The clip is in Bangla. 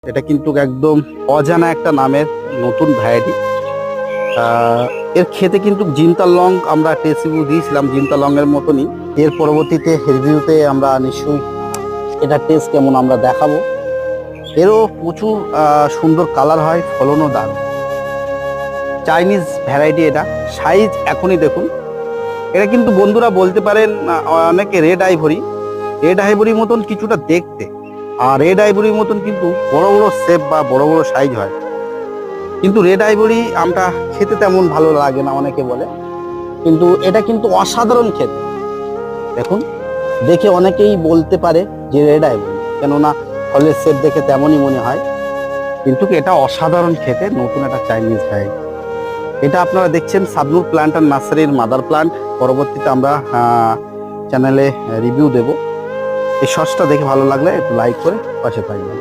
এটা কিন্তু একদম অজানা একটা নামের নতুন ভ্যারাইটি। এর খেতে কিন্তু জিনতার লং আমরা টেস্ট রিভিউ দিয়েছিলাম, জিনতার লং এর মতনই। এর পরবর্তীতে রিভিউতে আমরা নিশ্চয়ই এটা টেস্ট কেমন আমরা দেখাবো। এরও প্রচুর সুন্দর কালার হয়, ফলনও দারুণ। চাইনিজ ভ্যারাইটি, এটা সাইজ এখনই দেখুন। এটা কিন্তু বন্ধুরা বলতে পারেন অনেকে রেড আইভরির মতন কিছুটা দেখতে, আর রেড আইভরির মতন কিন্তু বড় বড় শেপ বা বড় বড় সাইজ হয়। কিন্তু রেড আইভরি আমটা খেতে তেমন ভালো লাগে না অনেকে বলে, কিন্তু এটা কিন্তু অসাধারণ খেতে। দেখুন, দেখে অনেকেই বলতে পারে যে রেড আইভরি, কেননা ফলের শেপ দেখে তেমনই মনে হয়, কিন্তু এটা অসাধারণ খেতে। নতুন একটা চাইনিজ ভ্যারাইটি। এটা আপনারা দেখছেন সাবনুর প্ল্যান্ট অ্যান্ড নার্সারির মাদার প্ল্যান্ট। পরবর্তীতে আমরা চ্যানেলে রিভিউ দেব। এই শসটা দেখে ভালো লাগলে একটু লাইক করে পাশে থাকবেন।